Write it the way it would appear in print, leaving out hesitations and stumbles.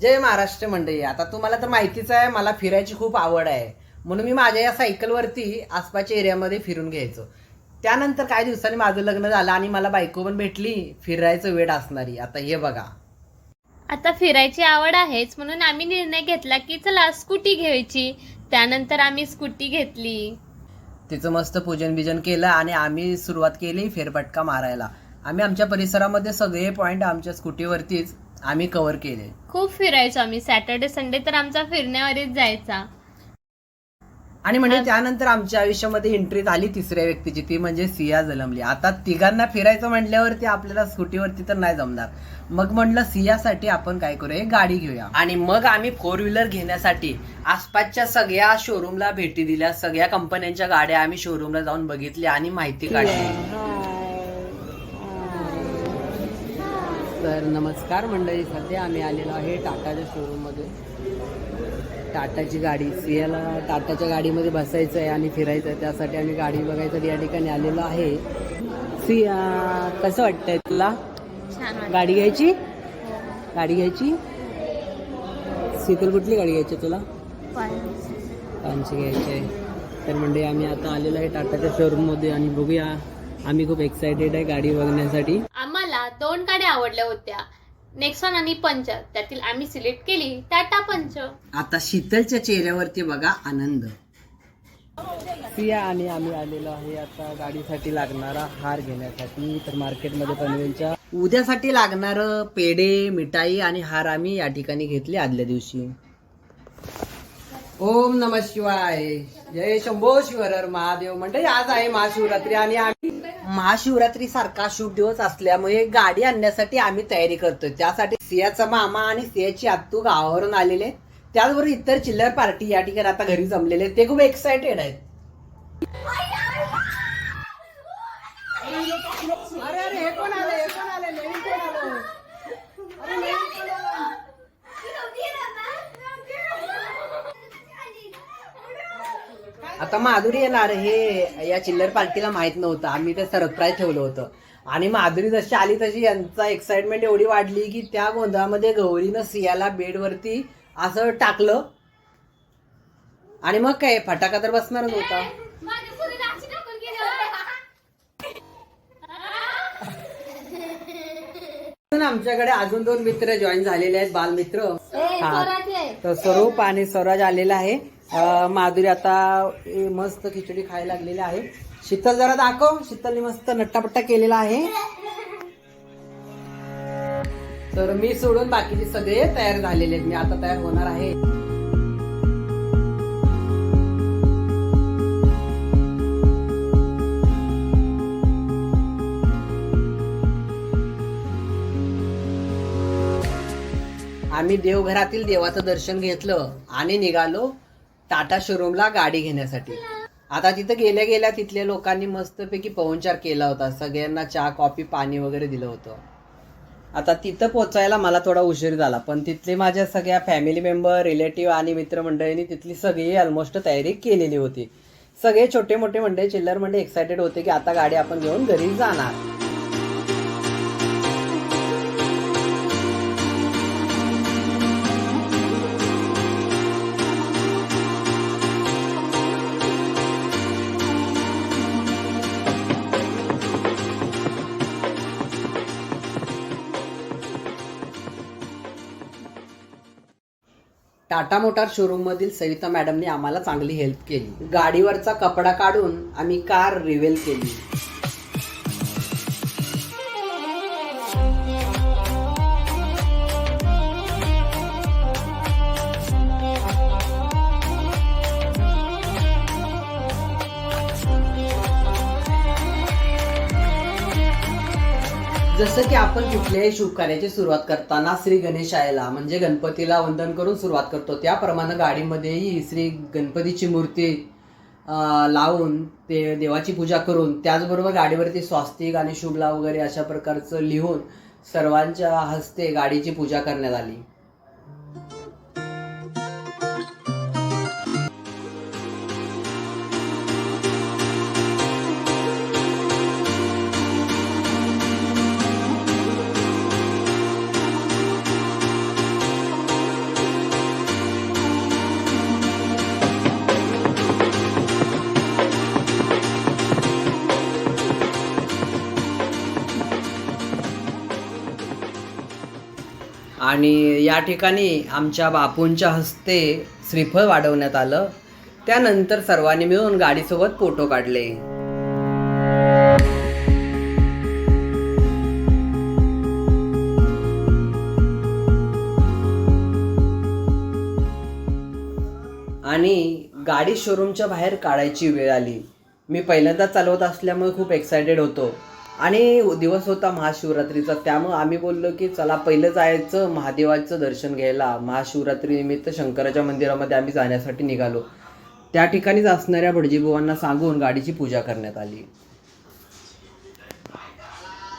जय महाराष्ट्र मंडळी. आता तुम्हाला तर माहितीच आहे, मला फिरायची खूप आवड आहे. म्हणून मी माझ्या या सायकलवरती आसपासच्या एरियामध्ये फिरून घ्यायचो. त्यानंतर काही दिवसांनी माझं लग्न झालं आणि मला बायको पण भेटली फिरायचं वेड असणारी. आता हे बघा, आता फिरायची आवड आहेच म्हणून आम्ही निर्णय घेतला की चला स्कूटी घ्यायची. त्यानंतर आम्ही स्कूटी घेतली. तिचं मस्त पूजन बिजन केलं आणि आम्ही सुरुवात केली फेरफटका मारायला. आम्ही आमच्या परिसरामध्ये सगळे पॉइंट आमच्या स्कूटीवरतीच आम्ही कव्हर केले. खूप फिरायचो आम्ही. सॅटर्डे संडे तर आमचा फिरण्यावरच जायचा. आणि म्हणजे त्यानंतर आमच्या आयुष्यामध्ये एंट्री झाली तिसऱ्या व्यक्तीची, ती म्हणजे सिया जन्मली. आता तिघांना फिरायचं म्हटल्यावरती आपल्याला स्कूटीवरती तर नाही जमणार. मग म्हटलं सियासाठी आपण काय करूया, एक गाडी घेऊया. आणि मग आम्ही 4 व्हीलर घेण्यासाठी आसपासच्या सगळ्या शोरूमला भेटी दिल्या. सगळ्या कंपन्यांच्या गाड्या आम्ही शोरूमला जाऊन बघितल्या आणि माहिती काढली. तर नमस्कार मंडळी, सध्या आम्ही आलेलो आहे टाटाच्या शोरूममध्ये. टाटाची गाडी, सियाला टाटाच्या गाडीमध्ये बसायचं आहे आणि फिरायचं आहे. त्यासाठी आम्ही गाडी बघायसाठी या ठिकाणी आलेलो आहे. सिया, कसं वाटतंय तुला? छान गाडी घ्यायची? गाडी घ्यायची? शीतल, कुठली गाडी घ्यायची तुला? पाचशे घ्यायची आहे. तर म्हणजे आम्ही आता आलेलो आहे टाटाच्या शोरूममध्ये आणि बघूया. आम्ही खूप एक्सायटेड आहे गाडी बघण्यासाठी. आम्हाला 2 गाड्या आवडल्या होत्या, नेक्सॉन आणि पंच. त्यातील आम्ही सिलेक्ट केली टाटा पंच. आता शीतलच्या चेहऱ्यावरती बघा आनंद. सिया आणि आम्ही आलेलो आहे आता गाडीसाठी लागणारा हार घेण्यासाठी. तर मार्केटमध्ये पनवेलच्या उद्यासाठी लागणारं पेढे, मिठाई आणि हार आम्ही या ठिकाणी घेतले आदल्या दिवशी. ओम नमः शिवाय, जय शंभो शिवहर महादेव. म्हणजे आज आहे महाशिवरात्री आणि आम्ही महाशिवरात्री सारखा शुभ दिवस असल्यामुळे गाडी आणण्यासाठी आम्ही तयारी करतोय. त्यासाठी सियाचा मामा आणि सियाची आत्तू गावावरून आलेले, त्याचबरोबर इतर चिल्लर पार्टी या ठिकाणी आता घरी जमलेले. ते खूप एक्सायटेड आहेत. अरे अरे, हे कोण आले? हे कोण आले? नवीन कोण आलं? अरे नवीन कोण आलं? आता माधुरी येणार हे या चिल्लर पार्टीला माहित नव्हतं. आम्ही ते सरप्राईज ठेवलं होतं आणि माधुरी जशी आली तशी यांचा एक्साइटमेंट एवढी वाढली की त्या गोंधळामध्ये गौरीनं सियाला बेडवरती असं टाकलं आणि मग काय फटाका तर बसणारच होता. आमच्याकडे अजून 2 मित्र जॉईन झालेले आहेत, बालमित्र. तर स्वरूप आणि स्वराज आलेला आहे. माधुरी आता मस्त खिचडी खायला लागलेली आहे. शीतल जरा दाखव. शीतलने मस्त नट्टापट्टा केलेला आहे. तर मी सोडून बाकीचे सगळे तयार झालेले आहेत. मी आता तयार होणार आहे. आम्ही देवघरातील देवाचं दर्शन घेतलं आणि निघालो टाटा शोरूमला गाडी घेण्यासाठी. आता तिथं गेल्या गेल्या तिथल्या लोकांनी मस्तपैकी पाहुणचार केला होता. सगळ्यांना चहा, कॉफी, पाणी वगैरे दिलं होतं. आता तिथं पोचायला मला थोडा उशीर झाला, पण तिथले माझ्या सगळ्या फॅमिली मेंबर, रिलेटिव्ह आणि मित्रमंडळींनी तिथली सगळी ऑलमोस्ट तयारी केलेली होती. सगळे छोटे मोठे मंडळी, चिल्लर मंडळी एक्सायटेड होते की आता गाडी आपण घेऊन घरी जाणार. टाटा मोटार शोरूम मधील सविता मॅडमने आम्हाला चांगली हेल्प केली. गाडीवरचा कपडा काढून आम्ही कार रिव्हील केली. जसं की आपण कुठल्याही शुभ कार्याची सुरुवात करताना श्री गणेशायला म्हणजे गणपतीला वंदन करून सुरुवात करतो, त्याप्रमाणे गाडीमध्येही श्री गणपतीची मूर्ती लावून ते देवाची पूजा करून, त्याचबरोबर गाडीवरती स्वास्तिक आणि शुभला वगैरे अशा प्रकारचं लिहून सर्वांच्या हस्ते गाडीची पूजा करण्यात आली. आणि या ठिकाणी आमच्या बापूंच्या हस्ते श्रीफळ वाढवण्यात आलं. त्यानंतर सर्वांनी मिळून गाडीसोबत फोटो काढले. आणि गाडी शोरूमच्या बाहेर काढायची वेळ आली. मी पहिल्यांदा चालवत असल्यामुळे खूप एक्सायटेड होतो आणि दिवस होता महाशिवरात्रीचा. त्यामुळे आम्ही बोललो की चला पहिलं जायचं महादेवाचं दर्शन घ्यायला. महाशिवरात्रीनिमित्त शंकराच्या मंदिरामध्ये आम्ही जाण्यासाठी निघालो. त्या ठिकाणीच असणाऱ्या भटजीबुवांना सांगून गाडीची पूजा करण्यात आली.